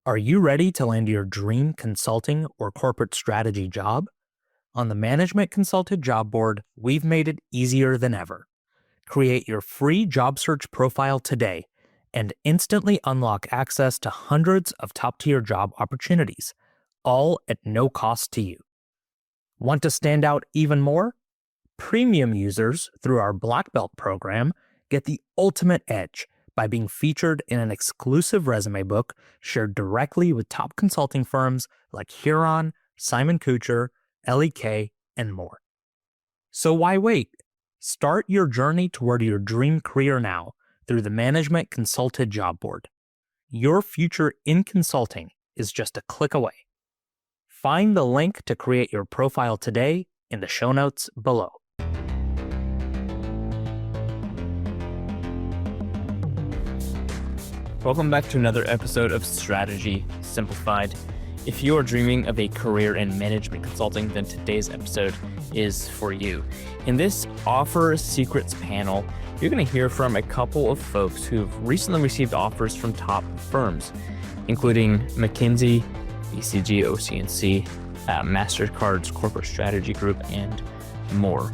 Are you ready to land your dream consulting or corporate strategy job? On the Management Consulted Job Board, we've made it easier than ever. Create your free job search profile today and instantly unlock access to hundreds of top-tier job opportunities, all at no cost to you. Want to stand out even more? Premium users through our Black Belt program get the ultimate edge by being featured in an exclusive resume book shared directly with top consulting firms like Huron, Simon Kucher, LEK, and more. So why wait? Start your journey toward your dream career now through the Management Consulted Job Board. Your future in consulting is just a click away. Find the link to create your profile today in the show notes below. Welcome back to another episode of Strategy Simplified. If you are dreaming of a career in management consulting, then today's episode is for you. In this Offer Secrets panel, you're going to hear from a couple of folks who've recently received offers from top firms, including McKinsey, BCG, OC&C, MasterCard's Corporate Strategy Group, and more.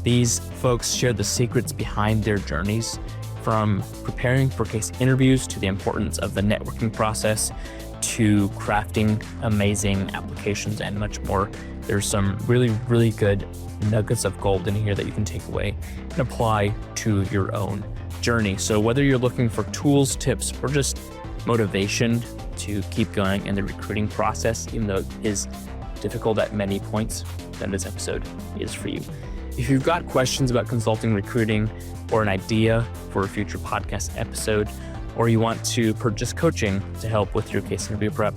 These folks share the secrets behind their journeys, from preparing for case interviews to the importance of the networking process to crafting amazing applications and much more. There's some really good nuggets of gold in here that you can take away and apply to your own journey. So whether you're looking for tools, tips, or just motivation to keep going in the recruiting process, even though it is difficult at many points, then this episode is for you. If you've got questions about consulting, recruiting, or an idea for a future podcast episode, or you want to purchase coaching to help with your case interview prep,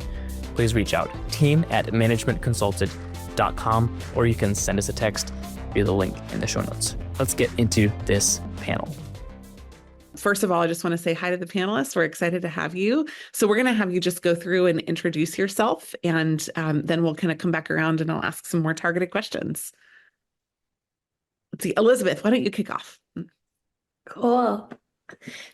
please reach out, team@managementconsulted.com, or you can send us a text via the link in the show notes. Let's get into this panel. First of all, I just want to say hi to the panelists. We're excited to have you. So we're going to have you just go through and introduce yourself, and then we'll kind of come back around and I'll ask some more targeted questions. Let's see, Elizabeth, why don't you kick off? Cool.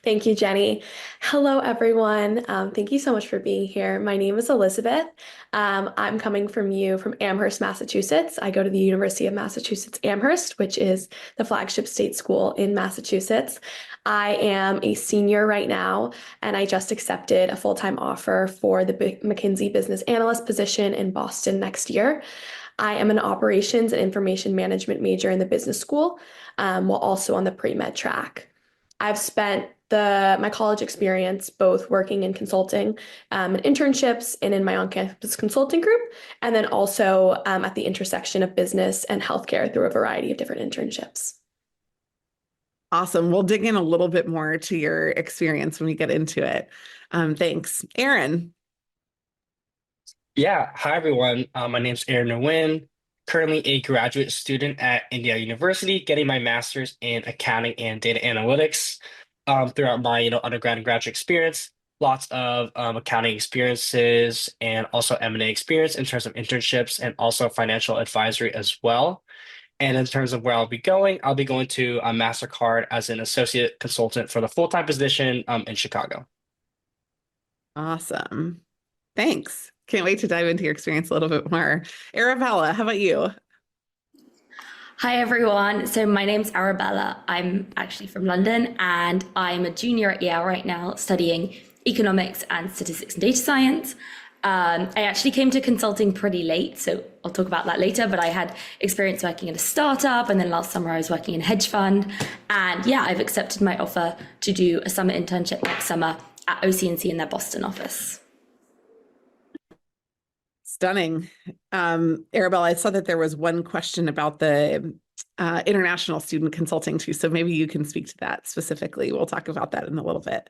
Thank you, Jenny. Hello, everyone. Thank you so much for being here. My name is Elizabeth. I'm coming from Amherst, Massachusetts. I go to the University of Massachusetts Amherst, which is the flagship state school in Massachusetts. I am a senior right now, and I just accepted a full-time offer for the McKinsey business analyst position in Boston next year. I am an operations and information management major in the business school, while also on the pre-med track. I've spent my college experience both working in consulting and internships and in my on-campus consulting group, and then also at the intersection of business and healthcare through a variety of different internships. Awesome. We'll dig in a little bit more to your experience when we get into it. Thanks. Aaron. Yeah. Hi, everyone. My name's Aaron Nguyen, currently a graduate student at Indiana University, getting my master's in accounting and data analytics. Throughout my undergrad and graduate experience, lots of accounting experiences and also M&A experience in terms of internships and also financial advisory as well. And in terms of where I'll be going to MasterCard as an associate consultant for the full-time position in Chicago. Awesome. Thanks. Can't wait to dive into your experience a little bit more. Arabella, how about you? Hi, everyone. So my name's Arabella. I'm actually from London, and I'm a junior at Yale right now studying economics and statistics and data science. I actually came to consulting pretty late, so I'll talk about that later, but I had experience working at a startup, and then last summer I was working in a hedge fund. And yeah, I've accepted my offer to do a summer internship next summer at OC&C in their Boston office. Stunning. Arabella, I saw that there was one question about the international student consulting too, so maybe you can speak to that specifically. We'll talk about that in a little bit.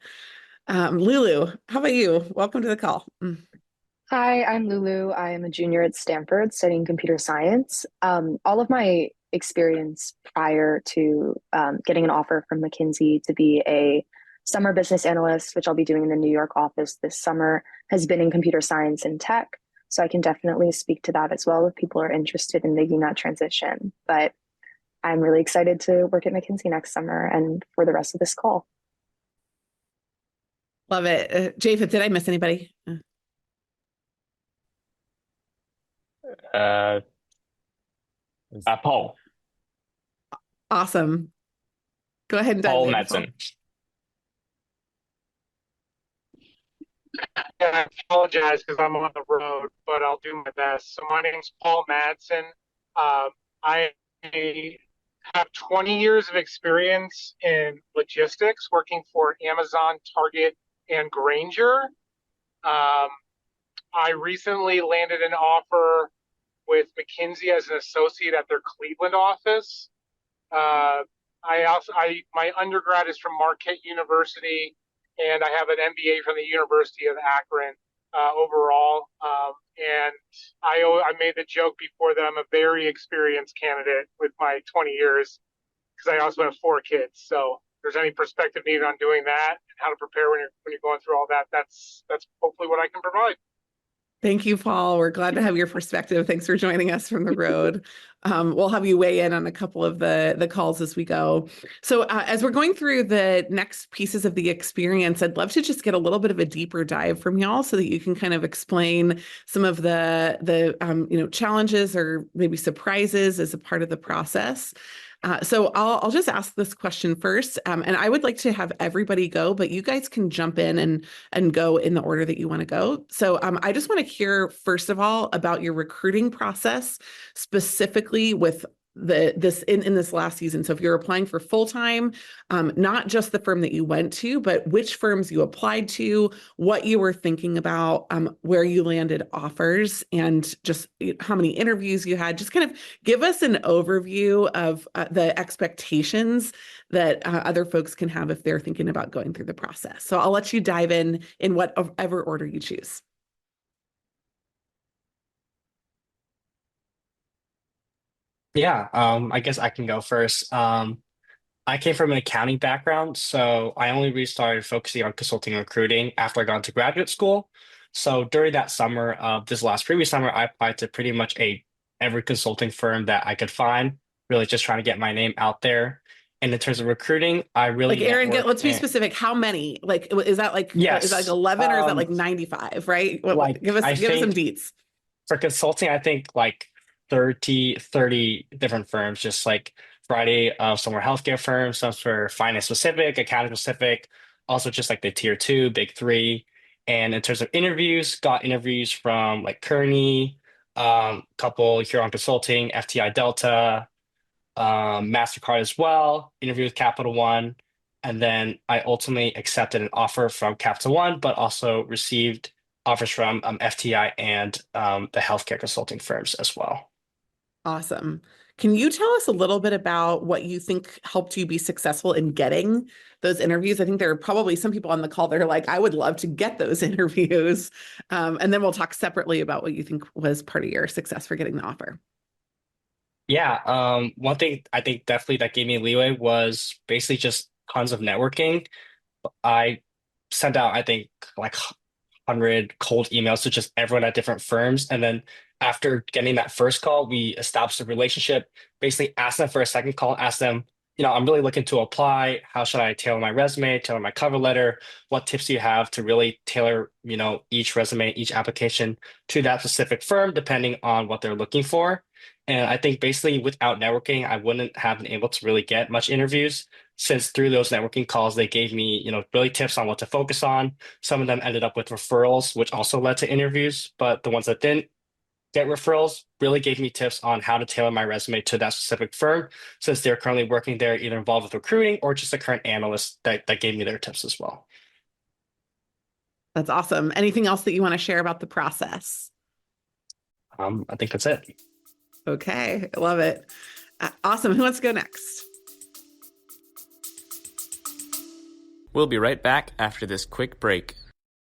Lulu, how about you? Welcome to the call. Hi, I'm Lulu. I am a junior at Stanford studying computer science. All of my experience prior to getting an offer from McKinsey to be a summer business analyst, which I'll be doing in the New York office this summer, has been in computer science and tech. So I can definitely speak to that as well if people are interested in making that transition. But I'm really excited to work at McKinsey next summer and for the rest of this call. Love it. Japheth, did I miss anybody? Paul. Awesome. Go ahead and dive Paul in, Madsen. Yeah, I apologize because I'm on the road, but I'll do my best. So my name's Paul Madsen. I have 20 years of experience in logistics, working for Amazon, Target, and Grainger. I recently landed an offer with McKinsey as an associate at their Cleveland office. My undergrad is from Marquette University, and I have an MBA from the University of Akron overall. And I made the joke before that I'm a very experienced candidate with my 20 years because I also have 4 kids. So if there's any perspective needed on doing that and how to prepare when you're going through all that, that's hopefully what I can provide. Thank you, Paul. We're glad to have your perspective. Thanks for joining us from the road. We'll have you weigh in on a couple of the calls as we go. So as we're going through the next pieces of the experience, I'd love to just get a little bit of a deeper dive from y'all so that you can kind of explain some of the challenges or maybe surprises as a part of the process. So I'll just ask this question first, and I would like to have everybody go, but you guys can jump in and go in the order that you want to go. So I just want to hear, first of all, about your recruiting process, specifically with this in this last season. So if you're applying for full-time, not just the firm that you went to, but which firms you applied to, what you were thinking about, where you landed offers, and just how many interviews you had. Just kind of give us an overview of the expectations that other folks can have if they're thinking about going through the process. So I'll let you dive in whatever order you choose. Yeah, I guess I can go first. I came from an accounting background, so I only really started focusing on consulting and recruiting after I got into graduate school. So during that summer, previous summer, I applied to pretty much every consulting firm that I could find, really just trying to get my name out there. And in terms of recruiting, I really like Aaron, let's be and specific. How many? Like, is that like yes, is that like 11 or is that like 95? Right? Give us some deets. For consulting, I think like 30 different firms, just like Friday, some were healthcare firms, some for finance specific, accounting specific, also just like the tier 2, big 3. And in terms of interviews, got interviews from like Kearney, couple here on consulting, FTI Delta, MasterCard as well, interview with Capital One. And then I ultimately accepted an offer from Capital One, but also received offers from FTI and the healthcare consulting firms as well. Awesome. Can you tell us a little bit about what you think helped you be successful in getting those interviews? I think there are probably some people on the call that are like, I would love to get those interviews. And then we'll talk separately about what you think was part of your success for getting the offer. Yeah, one thing I think definitely that gave me leeway was basically just tons of networking. I sent out, I think, like 100 cold emails to just everyone at different firms. And then after getting that first call, we established a relationship, basically asked them for a second call, asked them, I'm really looking to apply. How should I tailor my resume, tailor my cover letter? What tips do you have to really tailor, each resume, each application to that specific firm, depending on what they're looking for? And I think basically without networking, I wouldn't have been able to really get much interviews, since through those networking calls, they gave me, really tips on what to focus on. Some of them ended up with referrals, which also led to interviews, but the ones that didn't get referrals really gave me tips on how to tailor my resume to that specific firm, since they're currently working there, either involved with recruiting or just a current analyst that gave me their tips as well. That's awesome. Anything else that you want to share about the process? I think that's it. Okay, I love it. Awesome. Who wants to go next? We'll be right back after this quick break.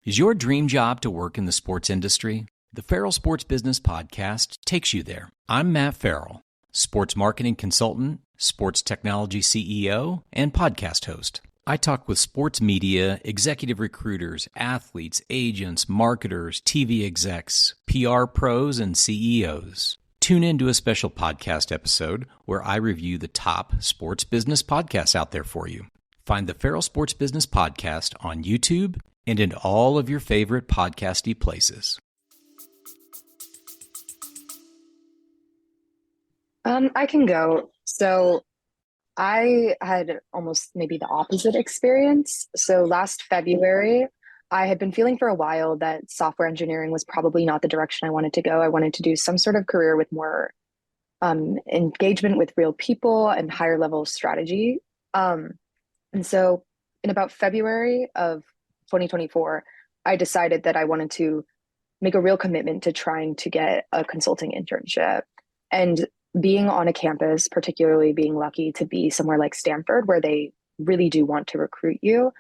Is your dream job to work in the sports industry? The Farrell Sports Business Podcast takes you there. I'm Matt Farrell, sports marketing consultant, sports technology CEO, and podcast host. I talk with sports media, executive recruiters, athletes, agents, marketers, TV execs, PR pros, and CEOs. Tune into a special podcast episode where I review the top sports business podcasts out there for you. Find the Farrell Sports Business Podcast on YouTube and in all of your favorite podcasty places. I can go. So I had almost maybe the opposite experience. So last February, I had been feeling for a while that software engineering was probably not the direction I wanted to go. I wanted to do some sort of career with more engagement with real people and higher level strategy. Um, and so in about February of 2024, I decided that I wanted to make a real commitment to trying to get a consulting internship. And being on a campus, particularly being lucky to be somewhere like Stanford, where they really do want to recruit you,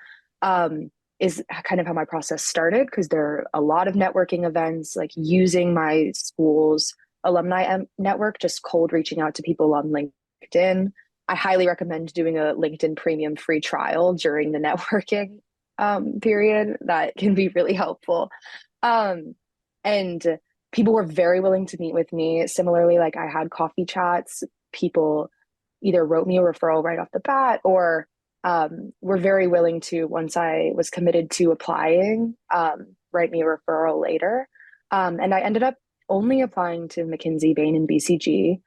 is kind of how my process started, because there are a lot of networking events, like using my school's alumni network, just cold reaching out to people on LinkedIn. I highly recommend doing a LinkedIn premium free trial during the networking period. That can be really helpful. And people were very willing to meet with me. Similarly, like I had coffee chats. People either wrote me a referral right off the bat, or were very willing to, once I was committed to applying, write me a referral later. And I ended up only applying to McKinsey, Bain, and BCG,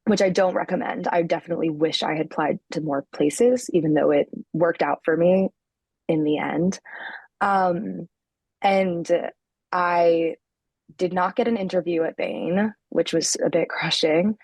which I don't recommend. I definitely wish I had applied to more places, even though it worked out for me in the end. And I did not get an interview at Bain, which was a bit crushing.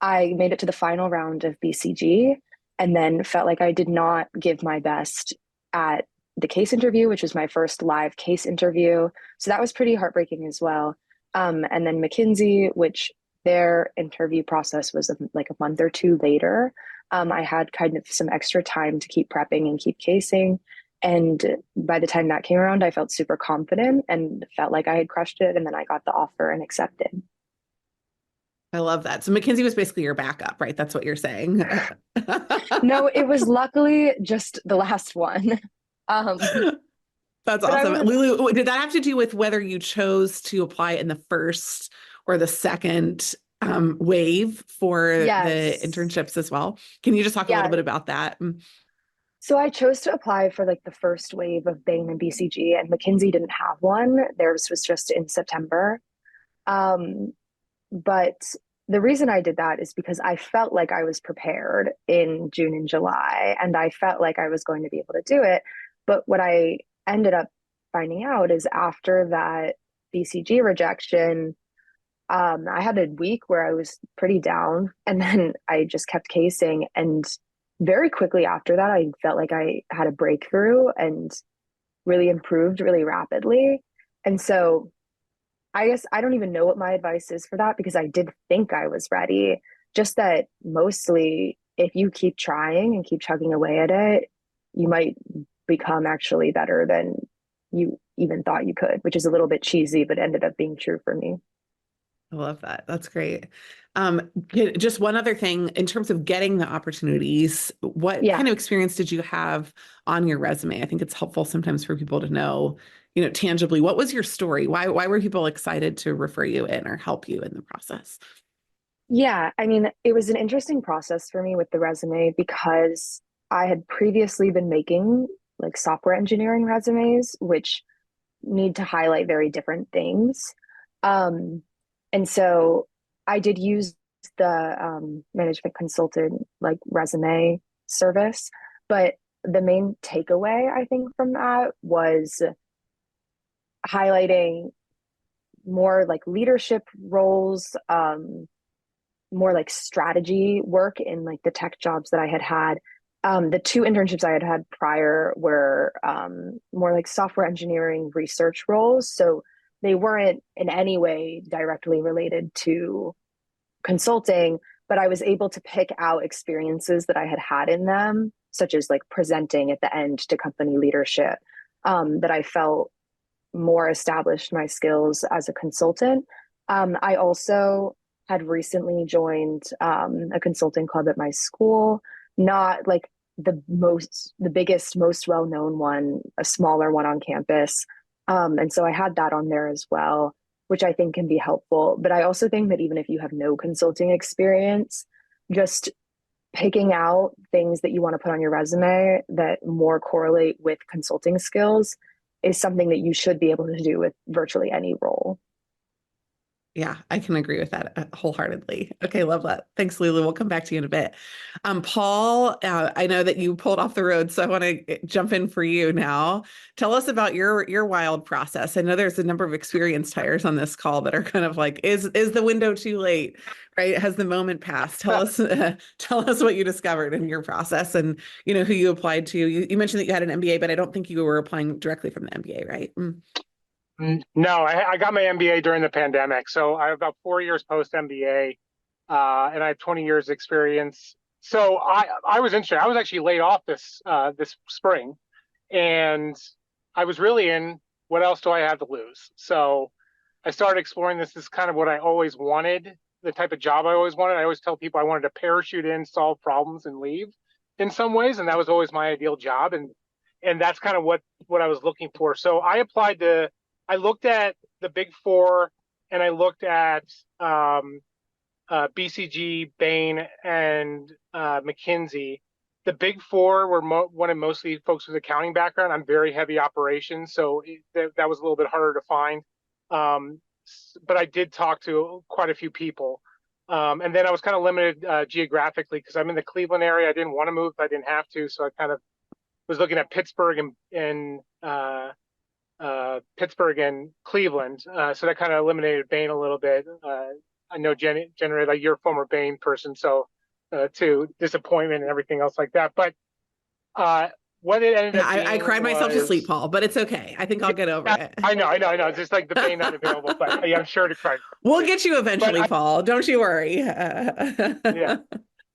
I made it to the final round of BCG and then felt like I did not give my best at the case interview, which was my first live case interview. So that was pretty heartbreaking as well. And then McKinsey, which their interview process was like a month or two later. I had kind of some extra time to keep prepping and keep casing. And by the time that came around, I felt super confident and felt like I had crushed it. And then I got the offer and accepted. I love that. So McKinsey was basically your backup, right? That's what you're saying. No, it was luckily just the last one. That's awesome. Lulu, did that have to do with whether you chose to apply in the first or the second wave for the internships as well? Can you just talk a little bit about that? So I chose to apply for like the first wave of Bain and BCG, and McKinsey didn't have one. Theirs was just in September. But the reason I did that is because I felt like I was prepared in June and July, and I felt like I was going to be able to do it. But what I ended up finding out is after that BCG rejection, I had a week where I was pretty down, and then I just kept casing. And very quickly after that, I felt like I had a breakthrough and really improved really rapidly. And so I guess I don't even know what my advice is for that, because I did think I was ready. Just that mostly if you keep trying and keep chugging away at it, you might become actually better than you even thought you could, which is a little bit cheesy, but ended up being true for me. I love that. That's great. Just one other thing in terms of getting the opportunities, what kind of experience did you have on your resume? I think it's helpful sometimes for people to know, tangibly, what was your story? Why were people excited to refer you in or help you in the process? Yeah, I mean, it was an interesting process for me with the resume because I had previously been making like software engineering resumes, which need to highlight very different things. And so I did use the management consultant like resume service, but the main takeaway I think from that was highlighting more like leadership roles, more like strategy work in like the tech jobs that I had had. The two internships I had had prior were more like software engineering research roles. So they weren't in any way directly related to consulting, but I was able to pick out experiences that I had had in them, such as like presenting at the end to company leadership, that I felt more established my skills as a consultant. I also had recently joined a consulting club at my school, not like the biggest, most well-known one, a smaller one on campus. And so I had that on there as well, which I think can be helpful. But I also think that even if you have no consulting experience, just picking out things that you want to put on your resume that more correlate with consulting skills is something that you should be able to do with virtually any role. Yeah, I can agree with that wholeheartedly. Okay, love that. Thanks, Lulu. We'll come back to you in a bit. Paul, I know that you pulled off the road, so I want to jump in for you now. Tell us about your wild process. I know there's a number of experienced hires on this call that are kind of like, is the window too late? Right? Has the moment passed? Tell us tell us what you discovered in your process, and who you applied to. You mentioned that you had an MBA, but I don't think you were applying directly from the MBA, right? No, I got my MBA during the pandemic. So I have about 4 years post MBA, and I have 20 years experience. So I was interested. I was actually laid off this spring, and I was really in, what else do I have to lose? So I started exploring this. This is kind of what I always wanted, the type of job I always wanted. I always tell people I wanted to parachute in, solve problems, and leave in some ways, and that was always my ideal job. And that's kind of what I was looking for. So I looked at the Big Four, and I looked at BCG, Bain, and McKinsey. The Big Four were wanted mostly folks with accounting background. I'm very heavy operations, so that was a little bit harder to find. But I did talk to quite a few people. And then I was kind of limited geographically because I'm in the Cleveland area. I didn't want to move, but I didn't have to. So I kind of was looking at Pittsburgh and Cleveland. So that kind of eliminated Bain a little bit. I know Jenny, like you're a former Bain person, so to disappointment and everything else like that. But what it ended up being I cried myself to sleep, Paul, but it's okay. I think I'll get over it. I know. It's just like the Bain not available, but yeah, I'm sure to cry. We'll get you eventually, Paul. Don't you worry. Yeah.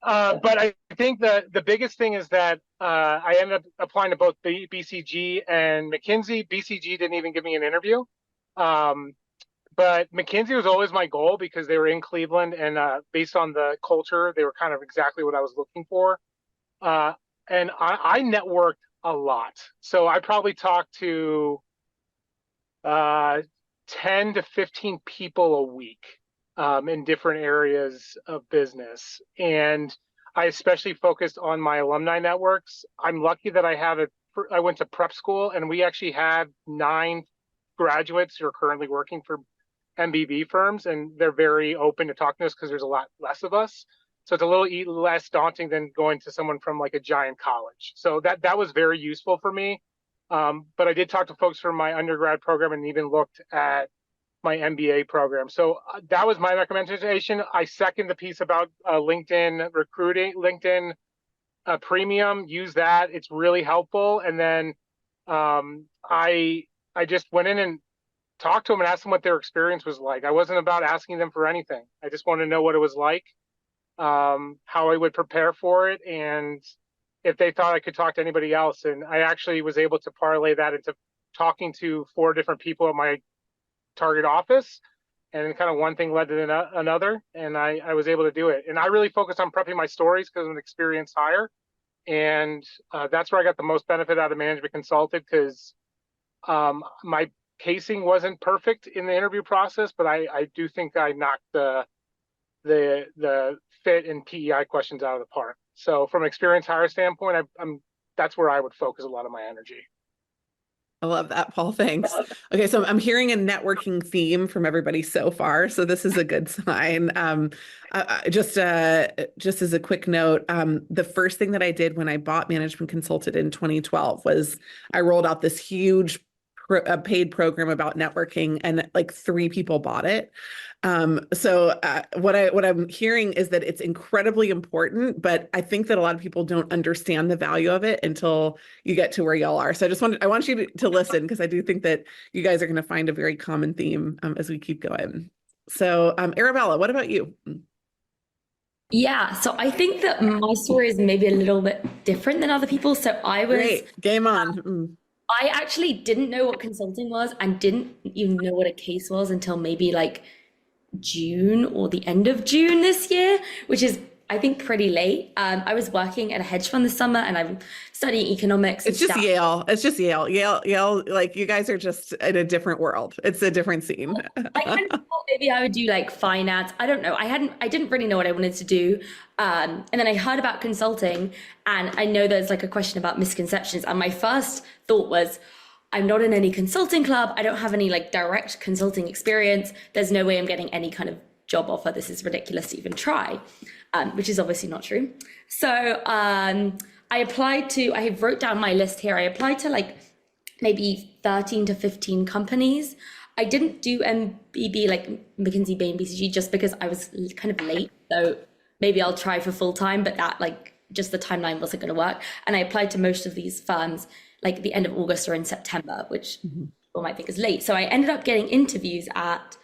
But I think the biggest thing is that I ended up applying to both BCG and McKinsey. BCG didn't even give me an interview. But McKinsey was always my goal because they were in Cleveland, and based on the culture, they were kind of exactly what I was looking for. And I networked a lot. So I probably talked to 10 to 15 people a week in different areas of business. And I especially focused on my alumni networks. I'm lucky that I went to prep school, and we actually had 9 graduates who are currently working for MBB firms, and they're very open to talking to us because there's a lot less of us. So it's a little less daunting than going to someone from like a giant college. So that was very useful for me. But I did talk to folks from my undergrad program and even looked at my MBA program. So that was my recommendation. I second the piece about LinkedIn recruiting, LinkedIn Premium. Use that; it's really helpful. And then I just went in and talked to them and asked them what their experience was like. I wasn't about asking them for anything. I just wanted to know what it was like, how I would prepare for it, and if they thought I could talk to anybody else. And I actually was able to parlay that into talking to 4 different people at my target office, and kind of one thing led to another, and I was able to do it. And I really focused on prepping my stories because I'm an experienced hire, and that's where I got the most benefit out of management consulted, because my pacing wasn't perfect in the interview process, but I do think I knocked the fit and PEI questions out of the park. So from an experienced hire standpoint, that's where I would focus a lot of my energy. I love that, Paul. Thanks. Okay, so I'm hearing a networking theme from everybody so far, so this is a good sign. Just as a quick note, the first thing that I did when I bought Management Consulted in 2012 was I rolled out this huge paid program about networking, and like 3 people bought it. So what I'm hearing is that it's incredibly important, but I think that a lot of people don't understand the value of it until you get to where y'all are. So I want you to listen, because I do think that you guys are going to find a very common theme as we keep going. So Arabella, what about you? Yeah, so I think that my story is maybe a little bit different than other people's. So Great. Game on. I actually didn't know what consulting was and didn't even know what a case was until maybe like June or the end of June this year, which is, I think, pretty late. I was working at a hedge fund this summer, and I'm studying economics. It's just Yale. It's just Yale. Yale, like you guys are just in a different world. It's a different scene. I kind of thought maybe I would do like finance. I don't know. I didn't really know what I wanted to do. And then I heard about consulting, and I know there's like a question about misconceptions. And my first thought was, I'm not in any consulting club. I don't have any like direct consulting experience. There's no way I'm getting any kind of job offer. This is ridiculous to even try, which is obviously not true. So I wrote down my list here. I applied to like maybe 13 to 15 companies. I didn't do MBB like McKinsey, Bain, BCG just because I was kind of late. So maybe I'll try for full time, but that like just the timeline wasn't going to work. And I applied to most of these firms like the end of August or in September, which people might think is late. So I ended up getting interviews at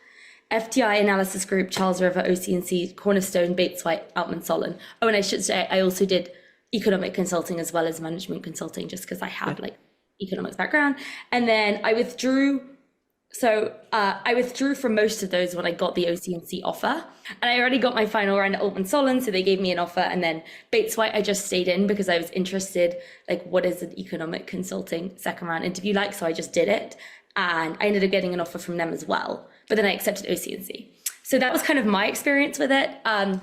FTI Analysis Group, Charles River, OC&C, Cornerstone, Bates White, Altman Solon. Oh, and I should say I also did economic consulting as well as management consulting, just because I have like economics background. And then I withdrew. So I withdrew from most of those when I got the OC&C offer, and I already got my final round at Altman Solon, so they gave me an offer. And then Bates White, I just stayed in because I was interested, like what is an economic consulting second round interview like? So I just did it, and I ended up getting an offer from them as well. But then I accepted OC&C. So that was kind of my experience with it. I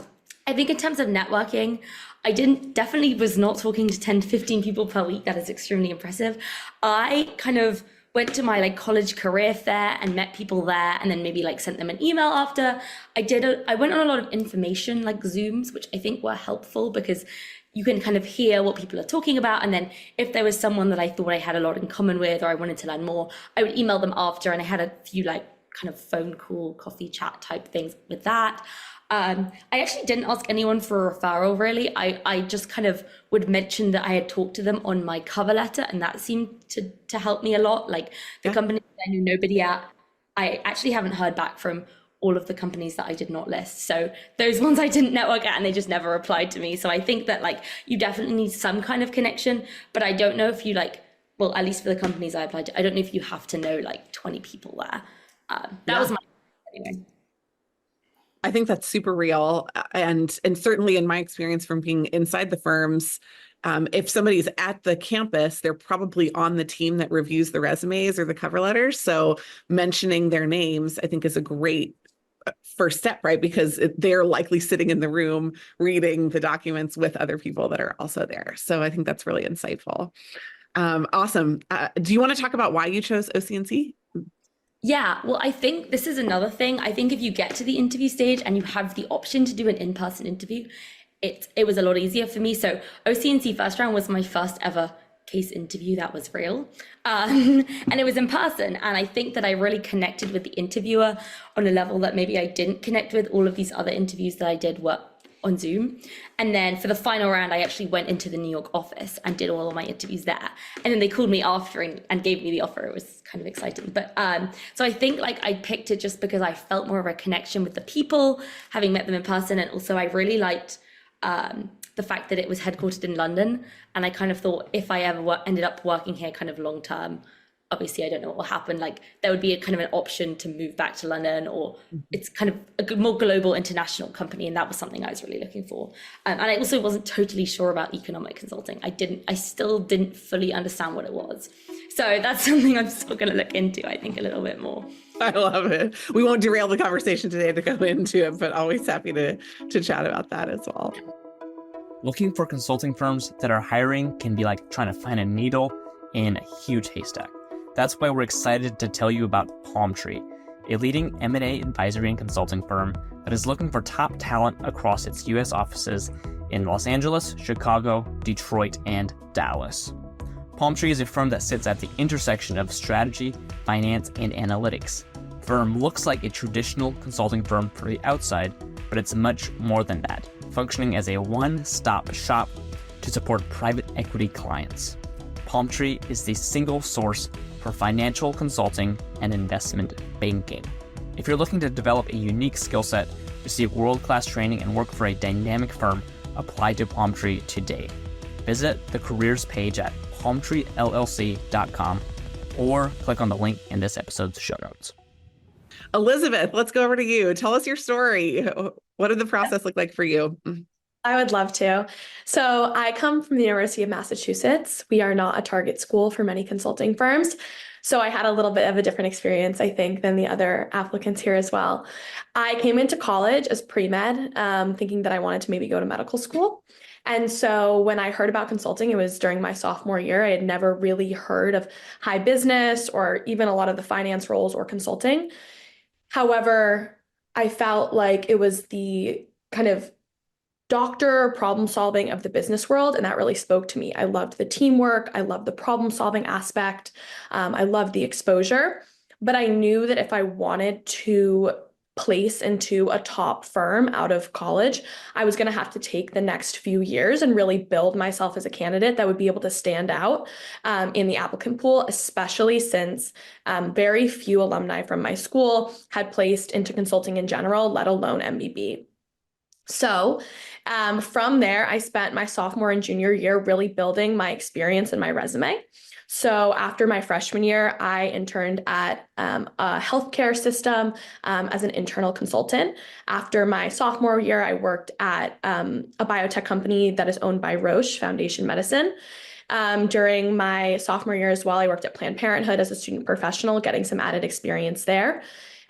think in terms of networking, I definitely was not talking to 10 to 15 people per week. That is extremely impressive. I kind of went to my like college career fair and met people there, and then maybe like sent them an email after. I went on a lot of information like Zooms, which I think were helpful because you can kind of hear what people are talking about. And then if there was someone that I thought I had a lot in common with, or I wanted to learn more, I would email them after. And I had a few like kind of phone call, coffee chat type things with that. I actually didn't ask anyone for a referral, really. I just kind of would mention that I had talked to them on my cover letter, and that seemed to help me a lot. Like the companies I knew nobody at, I actually haven't heard back from all of the companies that I did not list. So those ones I didn't network at, and they just never replied to me. So I think that like you definitely need some kind of connection, but I don't know if you like, well, at least for the companies I applied to, I don't know if you have to know like 20 people there. That was my anyway. I think that's super real. And certainly in my experience from being inside the firms, if somebody's at the campus, they're probably on the team that reviews the resumes or the cover letters. So mentioning their names, I think, is a great first step, right? Because they're likely sitting in the room reading the documents with other people that are also there. So I think that's really insightful. Awesome. Do you want to talk about why you chose OC&C? Yeah, well, I think this is another thing. I think if you get to the interview stage and you have the option to do an in-person interview, it was a lot easier for me. So OC&C first round was my first ever case interview that was real. And it was in person. And I think that I really connected with the interviewer on a level that maybe I didn't connect with. All of these other interviews that I did were on Zoom. And then for the final round, I actually went into the New York office and did all of my interviews there. And then they called me after and gave me the offer. It was kind of exciting. But so I think like I picked it just because I felt more of a connection with the people, having met them in person. And also I really liked the fact that it was headquartered in London. And I kind of thought if I ever ended up working here kind of long term, obviously I don't know what will happen, like there would be a kind of an option to move back to London, or it's kind of a more global international company, and that was something I was really looking for. And I also wasn't totally sure about economic consulting. I still didn't fully understand what it was. So that's something I'm still going to look into, I think, a little bit more. I love it. We won't derail the conversation today to go into it, but always happy to chat about that as well. Looking for consulting firms that are hiring can be like trying to find a needle in a huge haystack. That's why we're excited to tell you about Palmtree, a leading M&A advisory and consulting firm that is looking for top talent across its U.S. offices in Los Angeles, Chicago, Detroit, and Dallas. Palmtree is a firm that sits at the intersection of strategy, finance, and analytics. The firm looks like a traditional consulting firm from the outside, but it's much more than that, functioning as a one-stop shop to support private equity clients. Palmtree is the single source for financial consulting and investment banking. If you're looking to develop a unique skill set, receive world-class training, and work for a dynamic firm, apply to Palmtree today. Visit the careers page at palmtreellc.com or click on the link in this episode's show notes. Elizabeth, let's go over to you. Tell us your story. What did the process look like for you? I would love to. So I come from the University of Massachusetts. We are not a target school for many consulting firms. So I had a little bit of a different experience, I think, than the other applicants here as well. I came into college as pre-med, thinking that I wanted to maybe go to medical school. And so when I heard about consulting, it was during my sophomore year. I had never really heard of high business or even a lot of the finance roles or consulting. However, I felt like it was the kind of doctor problem solving of the business world, and that really spoke to me. I loved the teamwork. I loved the problem solving aspect. I loved the exposure. But I knew that if I wanted to place into a top firm out of college, I was going to have to take the next few years and really build myself as a candidate that would be able to stand out in the applicant pool, especially since very few alumni from my school had placed into consulting in general, let alone MBB. So from there, I spent my sophomore and junior year really building my experience and my resume. So after my freshman year, I interned at a healthcare system as an internal consultant. After my sophomore year, I worked at a biotech company that is owned by Roche, Foundation Medicine. During my sophomore year as well, I worked at Planned Parenthood as a student professional, getting some added experience there.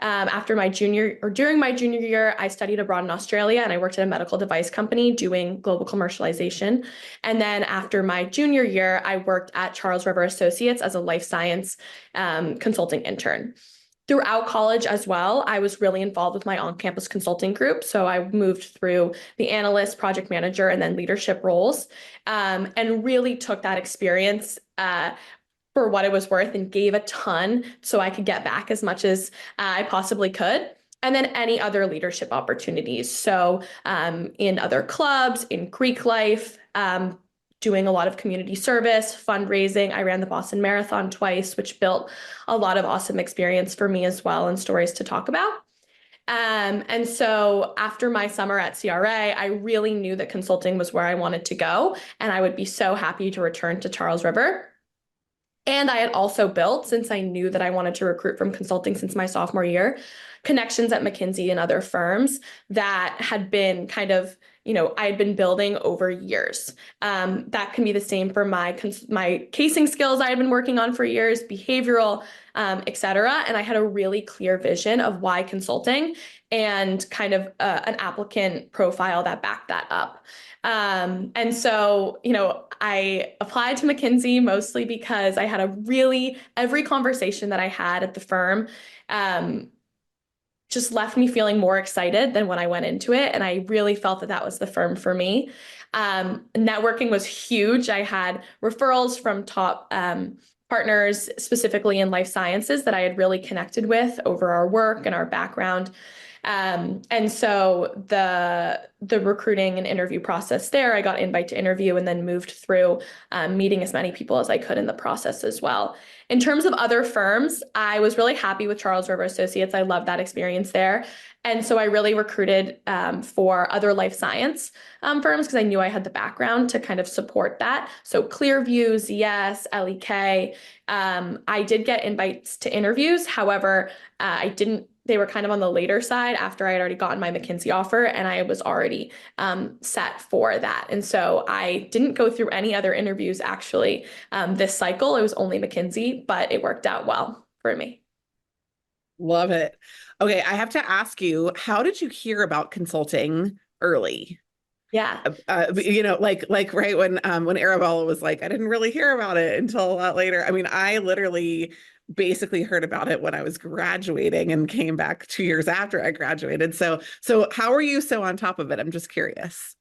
During my junior year, I studied abroad in Australia and I worked at a medical device company doing global commercialization. And then after my junior year, I worked at Charles River Associates as a life science consulting intern. Throughout college as well, I was really involved with my on-campus consulting group. So I moved through the analyst, project manager, and then leadership roles, and really took that experience for what it was worth and gave a ton so I could get back as much as I possibly could. And then any other leadership opportunities. So in other clubs, in Greek life, doing a lot of community service, fundraising. I ran the Boston Marathon twice, which built a lot of awesome experience for me as well and stories to talk about. And so after my summer at CRA, I really knew that consulting was where I wanted to go. And I would be so happy to return to Charles River. And I had also built, since I knew that I wanted to recruit from consulting since my sophomore year, connections at McKinsey and other firms that had been kind of, I had been building over years. That can be the same for my casing skills I had been working on for years, behavioral, et cetera. And I had a really clear vision of why consulting and kind of an applicant profile that backed that up. And so, I applied to McKinsey mostly because I had every conversation that I had at the firm, just left me feeling more excited than when I went into it. And I really felt that that was the firm for me. Networking was huge. I had referrals from top partners, specifically in life sciences, that I had really connected with over our work and our background. And so the recruiting and interview process there, I got invite to interview and then moved through meeting as many people as I could in the process as well. In terms of other firms, I was really happy with Charles River Associates. I loved that experience there. And so I really recruited for other life science firms because I knew I had the background to kind of support that. So Clearview, ZS, LEK. I did get invites to interviews. However, they were kind of on the later side after I had already gotten my McKinsey offer and I was already set for that. And so I didn't go through any other interviews actually this cycle. It was only McKinsey, but it worked out well for me. Love it. Okay, I have to ask you, how did you hear about consulting early? Yeah. Like right when Arabella was like, I didn't really hear about it until a lot later. I mean, I literally basically heard about it when I was graduating and came back 2 years after I graduated. So how are you so on top of it? I'm just curious.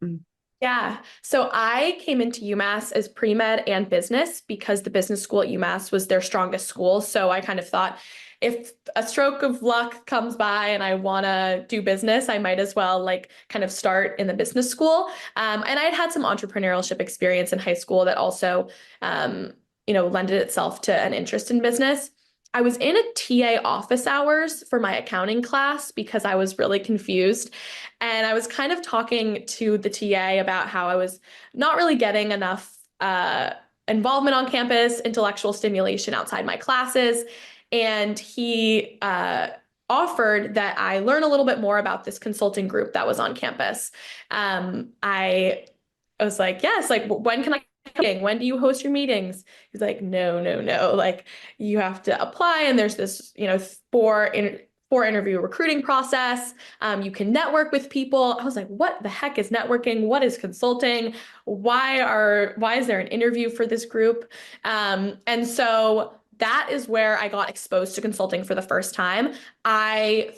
Yeah. So I came into UMass as pre-med and business because the business school at UMass was their strongest school. So I kind of thought, if a stroke of luck comes by and I want to do business, I might as well kind of start in the business school. And I'd had some entrepreneurship experience in high school that also, lended itself to an interest in business. I was in a TA office hours for my accounting class because I was really confused. And I was kind of talking to the TA about how I was not really getting enough involvement on campus, intellectual stimulation outside my classes. And he offered that I learn a little bit more about this consulting group that was on campus. I was like, yes, when can I come? When do you host your meetings? He's like, no. You have to apply. And there's this, 4-interview recruiting process. You can network with people. I was like, what the heck is networking? What is consulting? Why is there an interview for this group? And so that is where I got exposed to consulting for the first time. I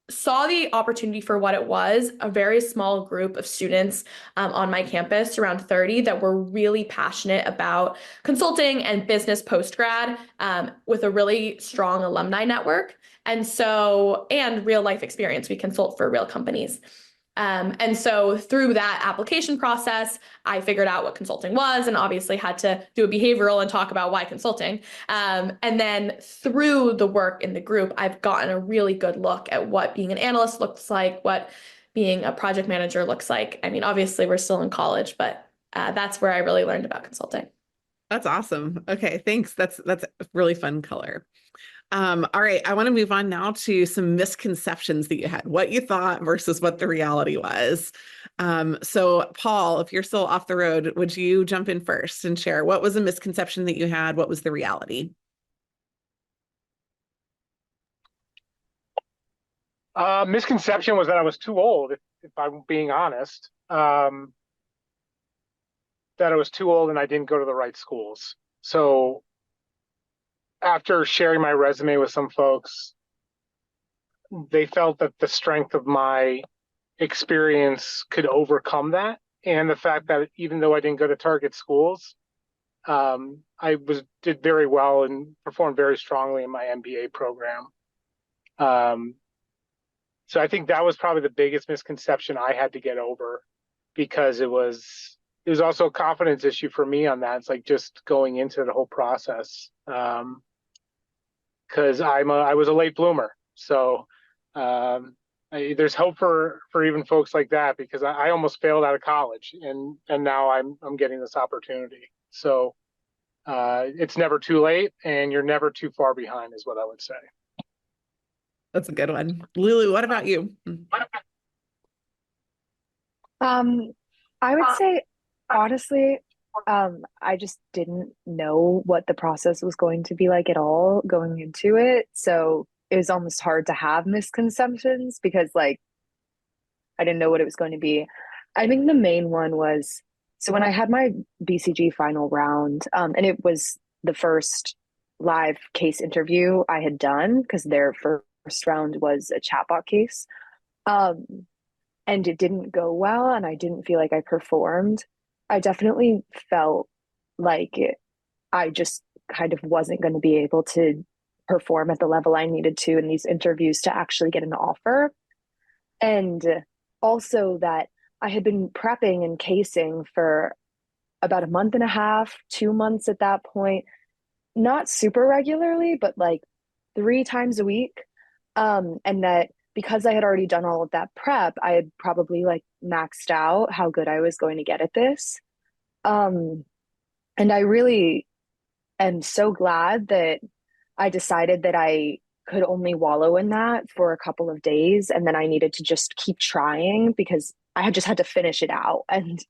saw the opportunity for what it was, a very small group of students on my campus, around 30, that were really passionate about consulting and business post-grad, with a really strong alumni network. And real life experience. We consult for real companies. And so through that application process, I figured out what consulting was and obviously had to do a behavioral and talk about why consulting. And then through the work in the group, I've gotten a really good look at what being an analyst looks like, what being a project manager looks like. I mean, obviously we're still in college, but that's where I really learned about consulting. That's awesome. Okay, thanks. That's really fun color. All right, I want to move on now to some misconceptions that you had, what you thought versus what the reality was. So Paul, if you're still off the road, would you jump in first and share what was a misconception that you had? What was the reality? Misconception was that I was too old, if I'm being honest. That I was too old and I didn't go to the right schools. So after sharing my resume with some folks, they felt that the strength of my experience could overcome that. And the fact that even though I didn't go to target schools, I did very well and performed very strongly in my MBA program. So I think that was probably the biggest misconception I had to get over, because it was also a confidence issue for me on that. It's like just going into the whole process. Because I was a late bloomer, so there's hope for even folks like that, because I almost failed out of college, and now I'm getting this opportunity. So it's never too late, and you're never too far behind, is what I would say. That's a good one. Lulu, what about you? I would say, honestly, I just didn't know what the process was going to be like at all going into it. So it was almost hard to have misconceptions, because like I didn't know what it was going to be. I think the main one was, so when I had my BCG final round, and it was the first live case interview I had done, because their first round was a chatbot case. And it didn't go well, and I didn't feel like I performed. I definitely felt like I just kind of wasn't going to be able to perform at the level I needed to in these interviews to actually get an offer. And also that I had been prepping and casing for about a month and a half, 2 months at that point, not super regularly, but like 3 times a week. And that because I had already done all of that prep, I had probably like maxed out how good I was going to get at this. And I really am so glad that I decided that I could only wallow in that for a couple of days, and then I needed to just keep trying, because I had just had to finish it out and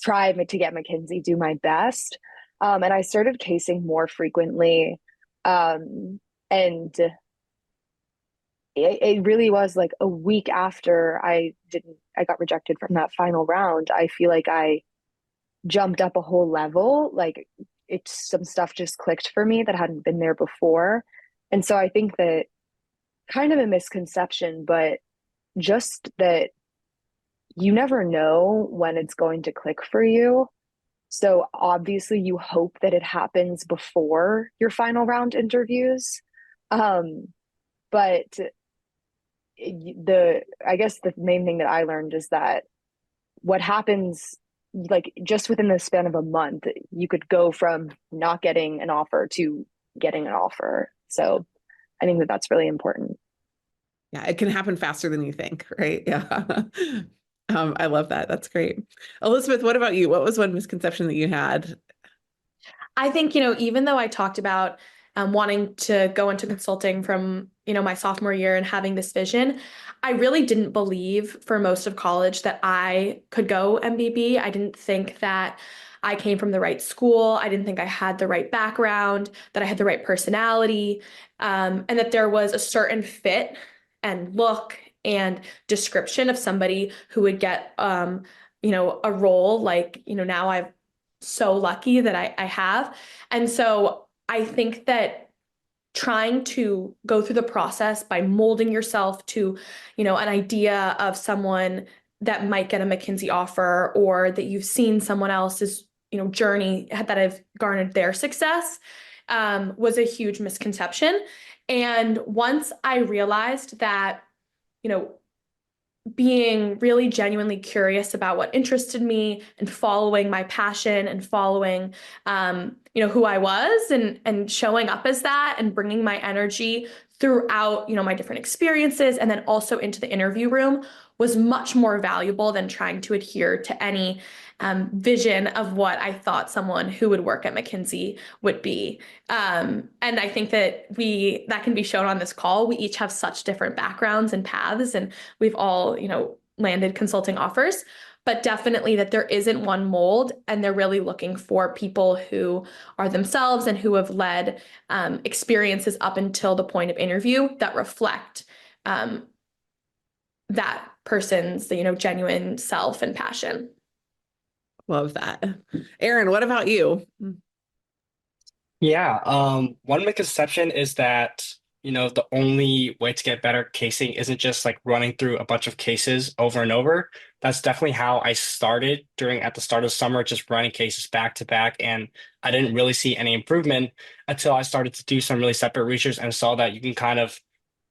try to get McKinsey, do my best. And I started casing more frequently. And it really was like a week after I got rejected from that final round. I feel like I jumped up a whole level. Like some stuff just clicked for me that hadn't been there before. And so I think that kind of a misconception, but just that you never know when it's going to click for you. So obviously you hope that it happens before your final round interviews. But I guess the main thing that I learned is that what happens, like just within the span of a month, you could go from not getting an offer to getting an offer. So I think that that's really important. Yeah, it can happen faster than you think, right? Yeah. I love that. That's great. Elizabeth, what about you? What was one misconception that you had? I think, even though I talked about wanting to go into consulting from, my sophomore year and having this vision, I really didn't believe for most of college that I could go MBB. I didn't think that I came from the right school. I didn't think I had the right background, that I had the right personality, and that there was a certain fit and look and description of somebody who would get, a role like, now I'm so lucky that I have. And so I think that trying to go through the process by molding yourself to, an idea of someone that might get a McKinsey offer, or that you've seen someone else's, journey that have garnered their success, was a huge misconception. And once I realized that, being really genuinely curious about what interested me and following my passion and following, who I was, and showing up as that and bringing my energy throughout, my different experiences, and then also into the interview room, was much more valuable than trying to adhere to any vision of what I thought someone who would work at McKinsey would be. And I think that that can be shown on this call. We each have such different backgrounds and paths, and we've all, landed consulting offers, but definitely that there isn't one mold, and they're really looking for people who are themselves and who have led experiences up until the point of interview that reflect that person's, genuine self and passion. Love that. Aaron, what about you? Yeah, one misconception is that, the only way to get better casing isn't just like running through a bunch of cases over and over. That's definitely how I started at the start of summer, just running cases back to back. And I didn't really see any improvement until I started to do some really separate research and saw that you can kind of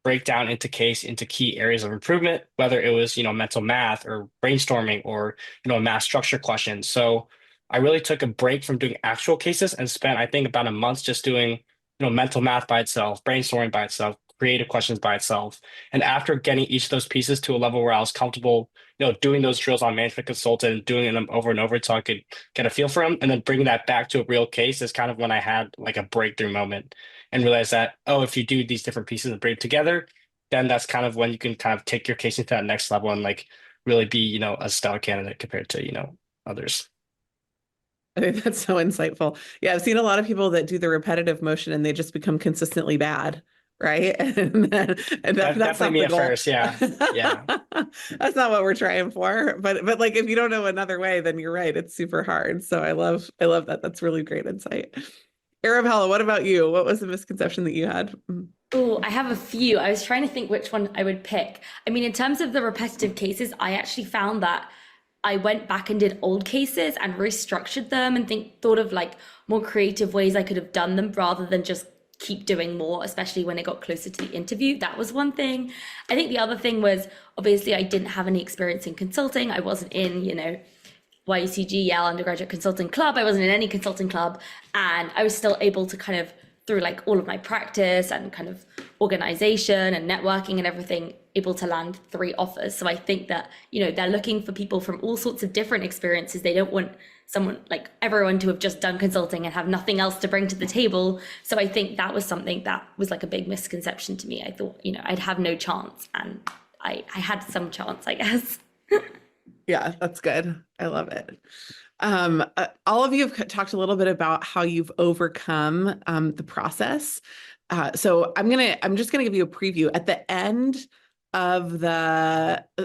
break down into key areas of improvement, whether it was, mental math or brainstorming or, math structure questions. So I really took a break from doing actual cases and spent, I think, about a month just doing, mental math by itself, brainstorming by itself, creative questions by itself. And after getting each of those pieces to a level where I was comfortable, doing those drills on management consultant and doing them over and over so I could get a feel for them, and then bringing that back to a real case is kind of when I had like a breakthrough moment and realized that, oh, if you do these different pieces and bring it together, then that's kind of when you can kind of take your case into that next level and like really be, a stellar candidate compared to, others. I think that's so insightful. Yeah, I've seen a lot of people that do the repetitive motion and they just become consistently bad, right? That's definitely not me the at goal. first. Yeah. Yeah. That's not what we're trying for. But like if you don't know another way, then you're right. It's super hard. So I love that. That's really great insight. Arabella, what about you? What was the misconception that you had? Oh, I have a few. I was trying to think which one I would pick. I mean, in terms of the repetitive cases, I actually found that I went back and did old cases and restructured them and thought of like more creative ways I could have done them rather than just keep doing more, especially when it got closer to the interview. That was one thing. I think the other thing was, obviously I didn't have any experience in consulting. I wasn't in, YUCG, Yale Undergraduate Consulting Club. I wasn't in any consulting club, and I was still able to kind of, through like all of my practice and kind of organization and networking and everything, able to land 3 offers. So I think that, they're looking for people from all sorts of different experiences. They don't want someone like everyone to have just done consulting and have nothing else to bring to the table. So I think that was something that was like a big misconception to me. I thought, I'd have no chance, and I had some chance, I guess. Yeah, that's good. I love it. All of you have talked a little bit about how you've overcome the process. So I'm just gonna give you a preview at the end of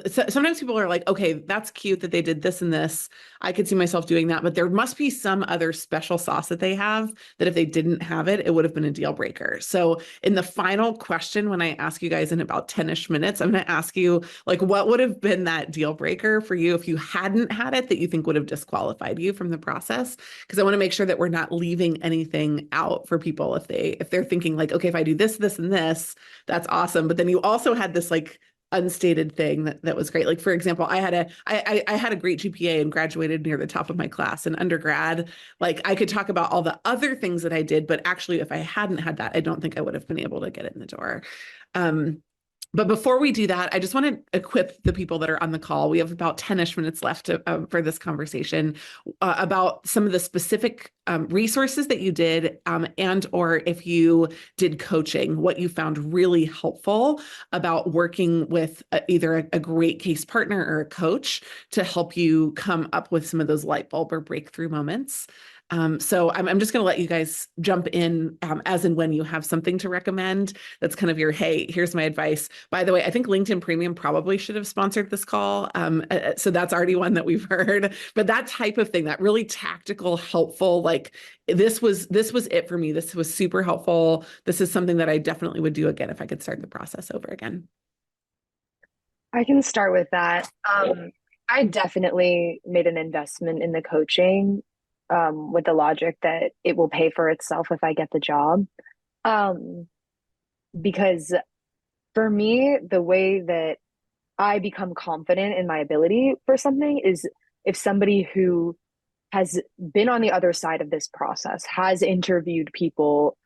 sometimes people are like, okay, that's cute that they did this and this. I could see myself doing that, but there must be some other special sauce that they have that if they didn't have it, it would have been a deal breaker. So in the final question, when I ask you guys in about 10-ish minutes, I'm going to ask you like, what would have been that deal breaker for you if you hadn't had it that you think would have disqualified you from the process? Because I want to make sure that we're not leaving anything out for people if they're thinking like, okay, if I do this, this, and this, that's awesome. But then you also had this like unstated thing that was great. Like, for example, I had a great GPA and graduated near the top of my class in undergrad. Like I could talk about all the other things that I did, but actually if I hadn't had that, I don't think I would have been able to get in the door. But before we do that, I just want to equip the people that are on the call. We have about 10-ish minutes left for this conversation about some of the specific resources that you did and or if you did coaching, what you found really helpful about working with either a great case partner or a coach to help you come up with some of those light bulb or breakthrough moments. So I'm just going to let you guys jump in as and when you have something to recommend. That's kind of your, hey, here's my advice. By the way, I think LinkedIn Premium probably should have sponsored this call. So that's already one that we've heard. But that type of thing, that really tactical, helpful, like this was it for me. This was super helpful. This is something that I definitely would do again if I could start the process over again. I can start with that. I definitely made an investment in the coaching with the logic that it will pay for itself if I get the job. Because for me, the way that I become confident in my ability for something is if somebody who has been on the other side of this process, has interviewed people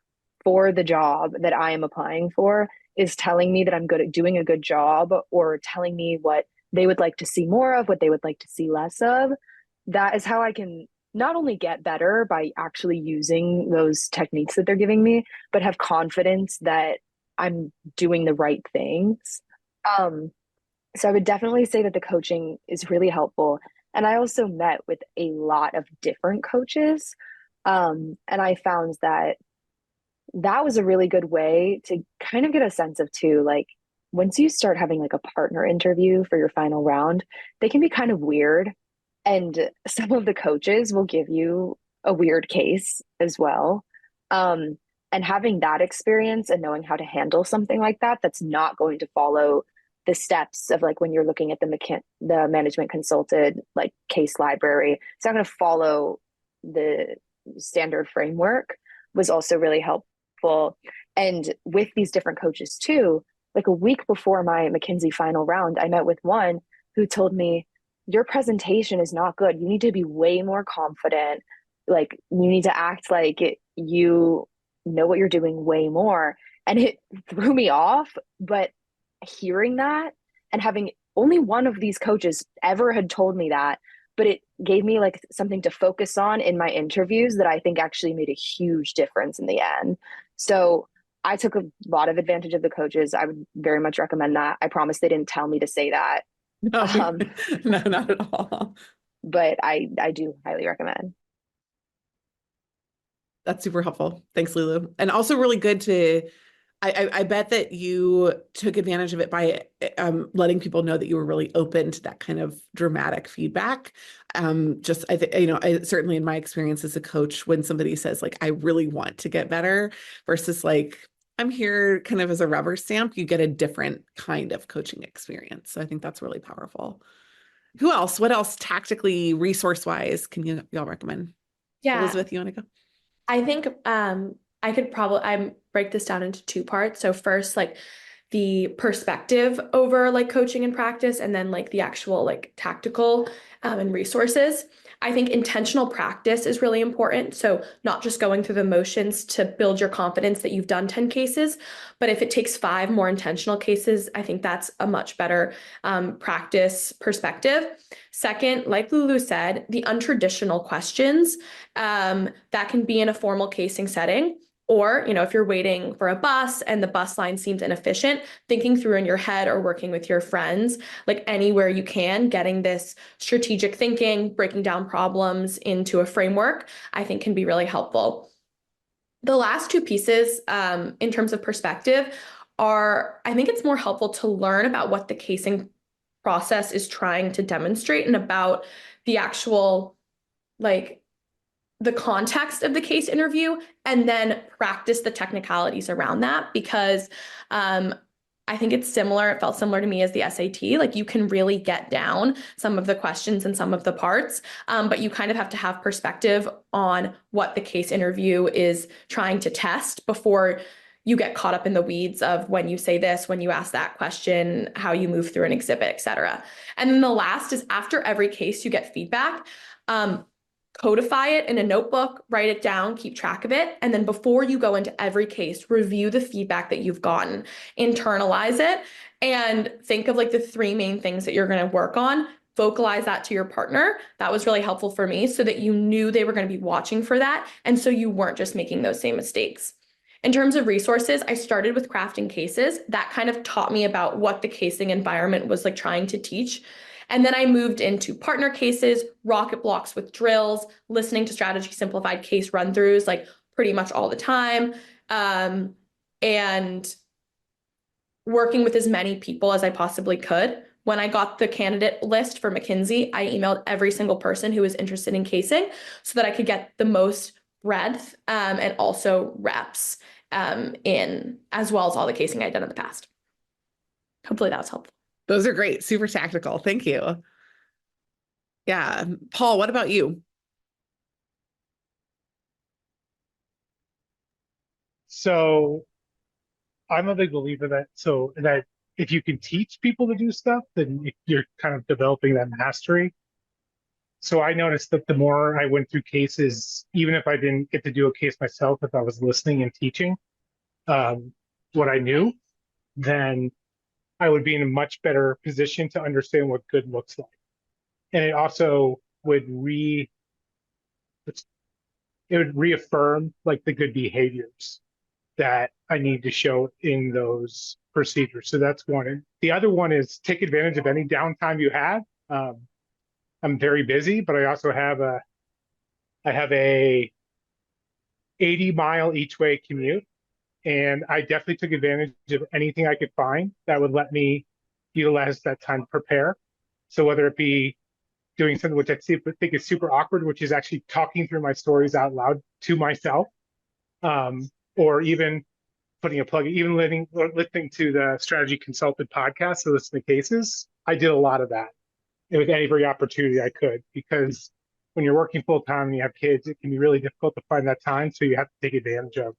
for the job that I am applying for, is telling me that I'm good at doing a good job, or telling me what they would like to see more of, what they would like to see less of. That is how I can not only get better by actually using those techniques that they're giving me, but have confidence that I'm doing the right things. So I would definitely say that the coaching is really helpful. And I also met with a lot of different coaches. And I found that that was a really good way to kind of get a sense of too, like once you start having like a partner interview for your final round, they can be kind of weird. And some of the coaches will give you a weird case as well. And having that experience and knowing how to handle something like that, that's not going to follow the steps of like when you're looking at the management consulted like case library, it's not going to follow the standard framework, was also really helpful. And with these different coaches too, like a week before my McKinsey final round, I met with one who told me, your presentation is not good. You need to be way more confident. Like you need to act like you know what you're doing way more. And it threw me off. But hearing that and having only one of these coaches ever had told me that, but it gave me like something to focus on in my interviews that I think actually made a huge difference in the end. So I took a lot of advantage of the coaches. I would very much recommend that. I promise they didn't tell me to say that. No, no, not at all. But I do highly recommend. That's super helpful. Thanks, Lulu. And also really good to, I bet that you took advantage of it by letting people know that you were really open to that kind of dramatic feedback. Just, I think, I certainly in my experience as a coach, when somebody says like, I really want to get better versus like, I'm here kind of as a rubber stamp, you get a different kind of coaching experience. So I think that's really powerful. Who else? What else tactically, resource-wise, can y'all recommend? Yeah. Elizabeth, you want to go? I think I could probably break this down into two parts. So first, like the perspective over like coaching and practice, and then like the actual like tactical and resources. I think intentional practice is really important. So not just going through the motions to build your confidence that you've done 10 cases, but if it takes 5 more intentional cases, I think that's a much better practice perspective. Second, like Lulu said, the untraditional questions that can be in a formal casing setting. Or, if you're waiting for a bus and the bus line seems inefficient, thinking through in your head or working with your friends, like anywhere you can, getting this strategic thinking, breaking down problems into a framework, I think can be really helpful. The last two pieces in terms of perspective are, I think it's more helpful to learn about what the casing process is trying to demonstrate and about the actual, like, the context of the case interview, and then practice the technicalities around that, because I think it's similar. It felt similar to me as the SAT. Like you can really get down some of the questions and some of the parts, but you kind of have to have perspective on what the case interview is trying to test before you get caught up in the weeds of when you say this, when you ask that question, how you move through an exhibit, et cetera. And then the last is after every case, you get feedback. Codify it in a notebook, write it down, keep track of it. And then before you go into every case, review the feedback that you've gotten, internalize it, and think of like the three main things that you're going to work on. Vocalize that to your partner. That was really helpful for me so that you knew they were going to be watching for that. And so you weren't just making those same mistakes. In terms of resources, I started with crafting cases. That kind of taught me about what the casing environment was like trying to teach. And then I moved into partner cases, rocket blocks with drills, listening to strategy simplified case run-throughs like pretty much all the time, and working with as many people as I possibly could. When I got the candidate list for McKinsey, I emailed every single person who was interested in casing so that I could get the most breadth and also reps in, as well as all the casing I'd done in the past. Hopefully that was helpful. Those are great. Super tactical. Thank you. Yeah. Paul, what about you? So I'm a big believer that if you can teach people to do stuff, then you're kind of developing that mastery. So I noticed that the more I went through cases, even if I didn't get to do a case myself, if I was listening and teaching what I knew, then I would be in a much better position to understand what good looks like. And it also would reaffirm like the good behaviors that I need to show in those procedures. So that's one. And the other one is take advantage of any downtime you have. I'm very busy, but I also have a 80-mile each way commute. And I definitely took advantage of anything I could find that would let me utilize that time to prepare. So whether it be doing something which I think is super awkward, which is actually talking through my stories out loud to myself, or even putting a plug, even listening to the Strategy Consulted podcast to listen to cases. I did a lot of that with every opportunity I could, because when you're working full time and you have kids, it can be really difficult to find that time. So you have to take advantage of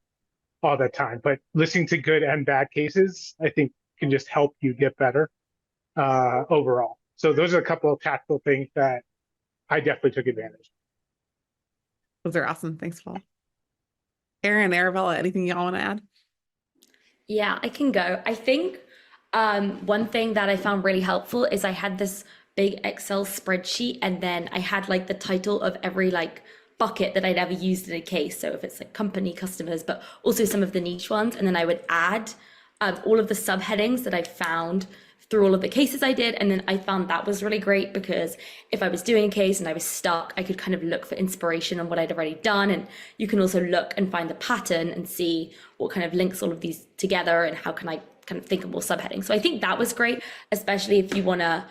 all that time. But listening to good and bad cases, I think, can just help you get better overall. So those are a couple of tactical things that I definitely took advantage of. Those are awesome. Thanks, Paul. Erin, Arabella, anything y'all want to add? Yeah, I can go. I think one thing that I found really helpful is I had this big Excel spreadsheet, and then I had like the title of every like bucket that I'd ever used in a case. So if it's like company, customers, but also some of the niche ones. And then I would add all of the subheadings that I found through all of the cases I did. And then I found that was really great, because if I was doing a case and I was stuck, I could kind of look for inspiration on what I'd already done. And you can also look and find the pattern and see what kind of links all of these together and how can I kind of think of more subheadings. So I think that was great, especially if you want to,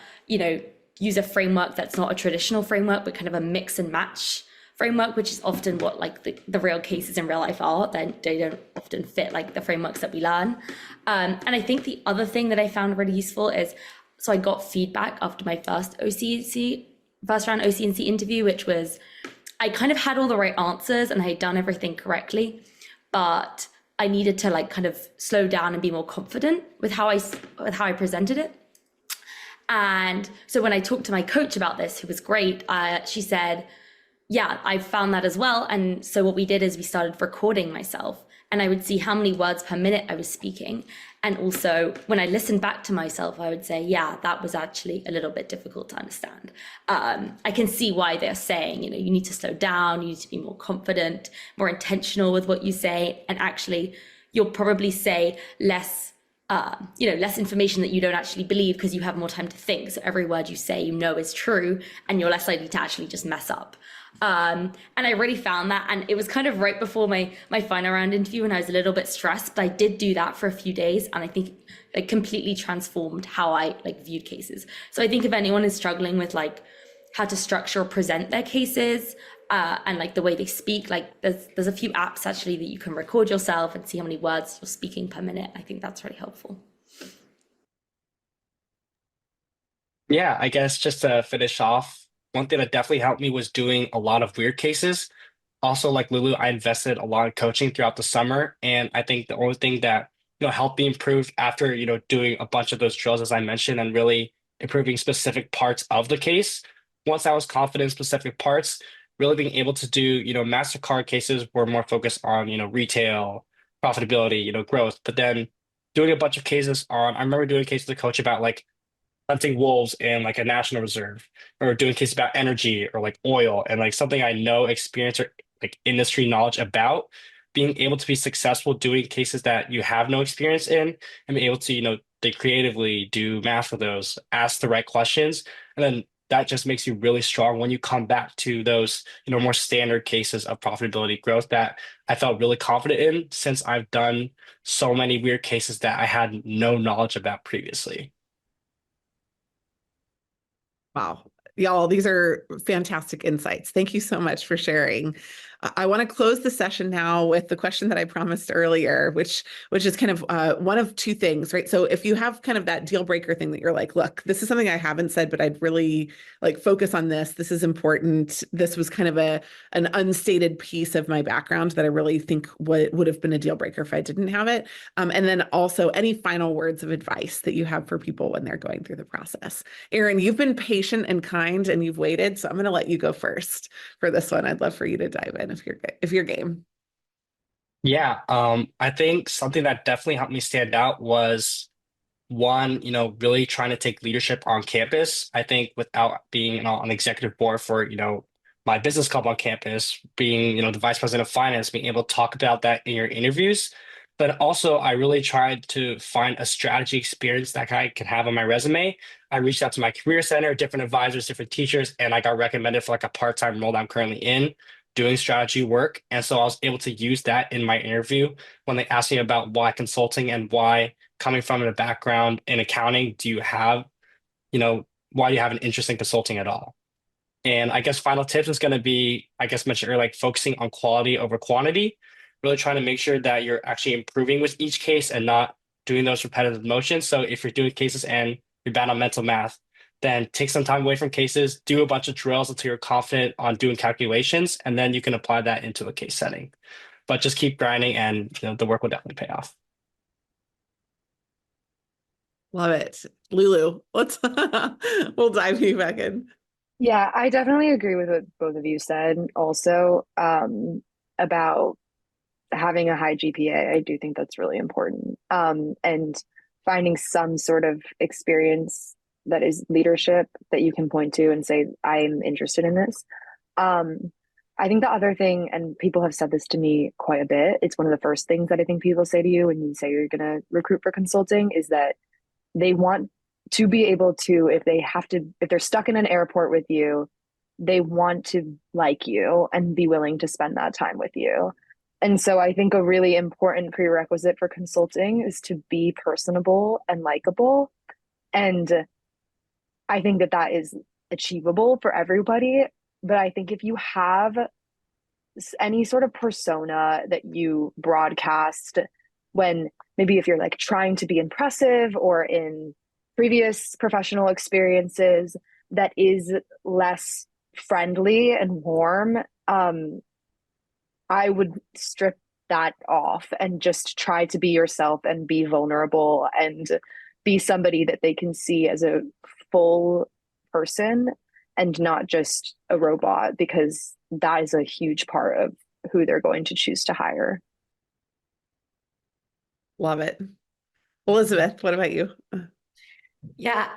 use a framework that's not a traditional framework, but kind of a mix and match framework, which is often what like the real cases in real life are. Then they don't often fit like the frameworks that we learn. And I think the other thing that I found really useful is, so I got feedback after my first round OC&C interview, which was, I kind of had all the right answers and I had done everything correctly, but I needed to like kind of slow down and be more confident with how I presented it. And so when I talked to my coach about this, who was great, she said, yeah, I found that as well. And so what we did is we started recording myself, and I would see how many words per minute I was speaking. And also when I listened back to myself, I would say, yeah, that was actually a little bit difficult to understand. I can see why they're saying, you need to slow down, you need to be more confident, more intentional with what you say. And actually you'll probably say less information that you don't actually believe, because you have more time to think. So every word you say, is true, and you're less likely to actually just mess up. And I really found that, and it was kind of right before my final round interview, and I was a little bit stressed, but I did do that for a few days, and I think it completely transformed how I viewed cases. So I think if anyone is struggling with how to structure or present their cases, and the way they speak, there's a few apps actually that you can record yourself and see how many words you're speaking per minute. I think that's really helpful. Yeah, I guess just to finish off, one thing that definitely helped me was doing a lot of weird cases. Also, like Lulu, I invested a lot in coaching throughout the summer. And I think the only thing that, helped me improve after, doing a bunch of those drills, as I mentioned, and really improving specific parts of the case. Once I was confident in specific parts, really being able to do, MasterCard cases were more focused on, retail, profitability, growth. But then doing a bunch of cases on, I remember doing a case with the coach about like hunting wolves in like a national reserve, or doing cases about energy or like oil, and like something I know experience or like industry knowledge about. Being able to be successful doing cases that you have no experience in, and be able to, they creatively do math for those, ask the right questions, and then that just makes you really strong when you come back to those, more standard cases of profitability growth that I felt really confident in, since I've done so many weird cases that I had no knowledge about previously. Wow. Y'all, these are fantastic insights. Thank you so much for sharing. I want to close the session now with the question that I promised earlier, which is kind of one of two things, right? So if you have kind of that deal breaker thing that you're like, look, this is something I haven't said, but I'd really like focus on this. This is important. This was kind of an unstated piece of my background that I really think would have been a deal breaker if I didn't have it. And then also any final words of advice that you have for people when they're going through the process. Aaron, you've been patient and kind and you've waited, so I'm going to let you go first for this one. I'd love for you to dive in if you're game. Yeah, I think something that definitely helped me stand out was one, really trying to take leadership on campus. I think without being, on an executive board for, my business club on campus, being, the vice president of finance, being able to talk about that in your interviews. But also, I really tried to find a strategy experience that I could have on my resume. I reached out to my career center, different advisors, different teachers, and I got recommended for like a part-time role that I'm currently in, doing strategy work. And so I was able to use that in my interview when they asked me about why consulting and why, coming from a background in accounting, why do you have an interest in consulting at all? And I guess final tips is going to be, I guess mentioned earlier, like focusing on quality over quantity, really trying to make sure that you're actually improving with each case and not doing those repetitive motions. So if you're doing cases and you're bad on mental math, then take some time away from cases, do a bunch of drills until you're confident on doing calculations, and then you can apply that into a case setting. But just keep grinding, and the work will definitely pay off. Love it. Lulu, we'll dive you back in. Yeah, I definitely agree with what both of you said. Also, about having a high GPA, I do think that's really important. And finding some sort of experience that is leadership that you can point to and say, I'm interested in this. I think the other thing, and people have said this to me quite a bit, it's one of the first things that I think people say to you when you say you're going to recruit for consulting, is that they want to be able to, if they're stuck in an airport with you, they want to like you and be willing to spend that time with you. And so I think a really important prerequisite for consulting is to be personable and likable. And I think that is achievable for everybody. But I think if you have any sort of persona that you broadcast, when maybe if you're like trying to be impressive, or in previous professional experiences that is less friendly and warm, I would strip that off and just try to be yourself and be vulnerable and be somebody that they can see as a full person and not just a robot, because that is a huge part of who they're going to choose to hire. Love it. Elizabeth, what about you? Yeah,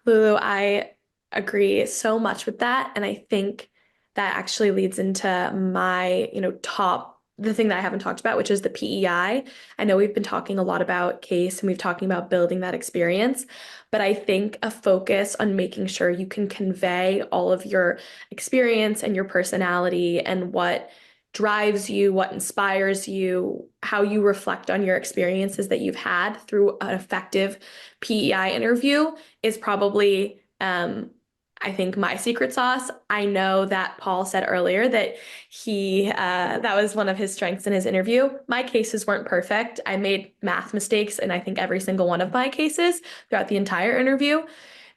Lulu, I agree so much with that. And I think that actually leads into my, the thing that I haven't talked about, which is the PEI. I know we've been talking a lot about case and we've talking about building that experience, but I think a focus on making sure you can convey all of your experience and your personality and what drives you, what inspires you, how you reflect on your experiences that you've had through an effective PEI interview is probably, I think, my secret sauce. I know that Paul said earlier that that was one of his strengths in his interview. My cases weren't perfect. I made math mistakes in I think every single one of my cases throughout the entire interview.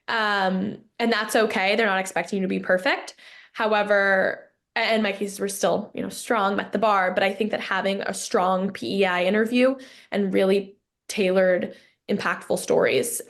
And that's okay. They're not expecting you to be perfect. However, and my cases were still, strong, met the bar. But I think that having a strong PEI interview and really tailored, impactful stories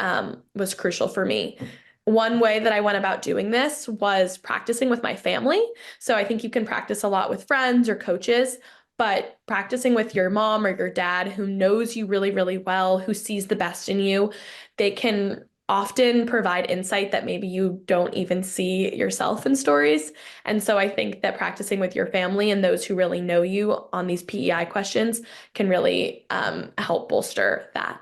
was crucial for me. One way that I went about doing this was practicing with my family. So I think you can practice a lot with friends or coaches, but practicing with your mom or your dad who knows you really, really well, who sees the best in you, they can often provide insight that maybe you don't even see yourself in stories. And so I think that practicing with your family and those who really know you on these PEI questions can really help bolster that.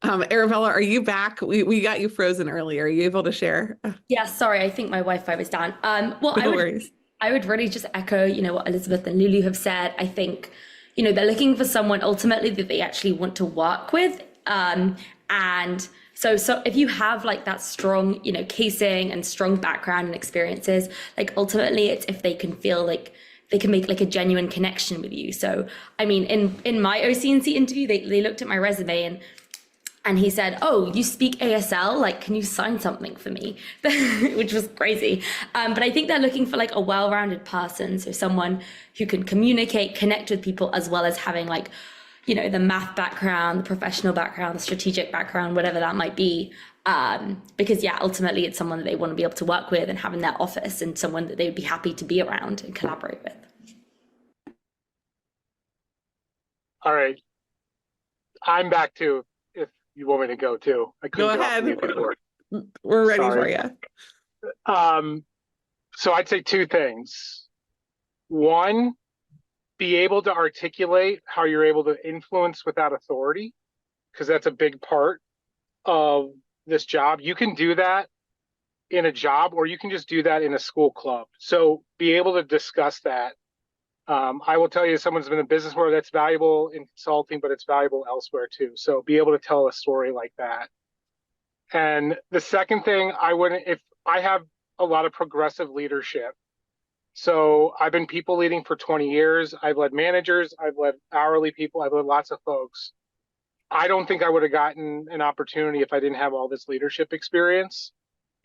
Arabella, are you back? We got you frozen earlier. Are you able to share? Yeah, sorry, I think my Wi-Fi was down. Well, No worries. I would really just echo, what Elizabeth and Lulu have said. I think, they're looking for someone ultimately that they actually want to work with. And so if you have like that strong, casing and strong background and experiences, like ultimately it's if they can feel like they can make like a genuine connection with you. So, I mean, in my OC&C interview, they looked at my resume and he said, "Oh, you speak ASL? Like, can you sign something for me?" Which was crazy. But I think they're looking for like a well-rounded person. So someone who can communicate, connect with people, as well as having like, the math background, the professional background, the strategic background, whatever that might be. Because ultimately it's someone that they want to be able to work with and have in their office, and someone that they would be happy to be around and collaborate with. All right. I'm back too. You want me to go too? I couldn't Go ahead. mute before. We're ready Sorry. for you. So I'd say two things. One, be able to articulate how you're able to influence without authority, because that's a big part of this job. You can do that in a job, or you can just do that in a school club. So be able to discuss that. I will tell you, someone's been in business where that's valuable in consulting, but it's valuable elsewhere too. So be able to tell a story like that. And the second thing, if I have a lot of progressive leadership. So I've been people leading for 20 years. I've led managers, I've led hourly people, I've led lots of folks. I don't think I would have gotten an opportunity if I didn't have all this leadership experience.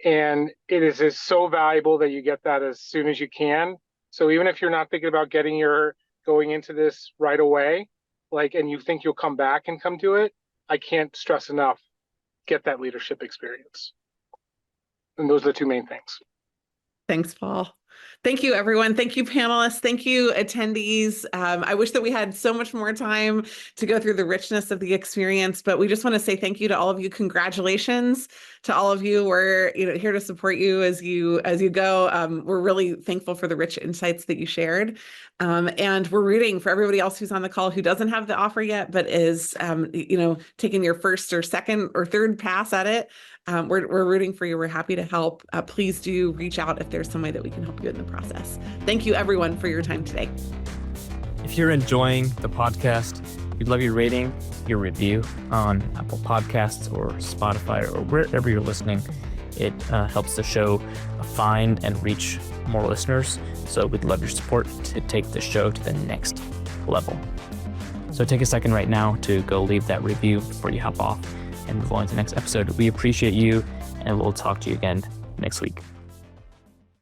And it is just so valuable that you get that as soon as you can. So even if you're not thinking about going into this right away, and you think you'll come back and come to it, I can't stress enough, get that leadership experience. And those are the two main things. Thanks, Paul. Thank you, everyone. Thank you, panelists. Thank you, attendees. I wish that we had so much more time to go through the richness of the experience, but we just want to say thank you to all of you. Congratulations to all of you. We're here to support you as you go. We're really thankful for the rich insights that you shared. And we're rooting for everybody else who's on the call who doesn't have the offer yet, but is taking your first or second or third pass at it. We're rooting for you. We're happy to help. Please do reach out if there's some way that we can help you in the process. Thank you, everyone, for your time today. If you're enjoying the podcast, we'd love your rating, your review on Apple Podcasts or Spotify or wherever you're listening. It helps the show find and reach more listeners. So we'd love your support to take the show to the next level. So take a second right now to go leave that review before you hop off and move on to the next episode. We appreciate you, and we'll talk to you again next week.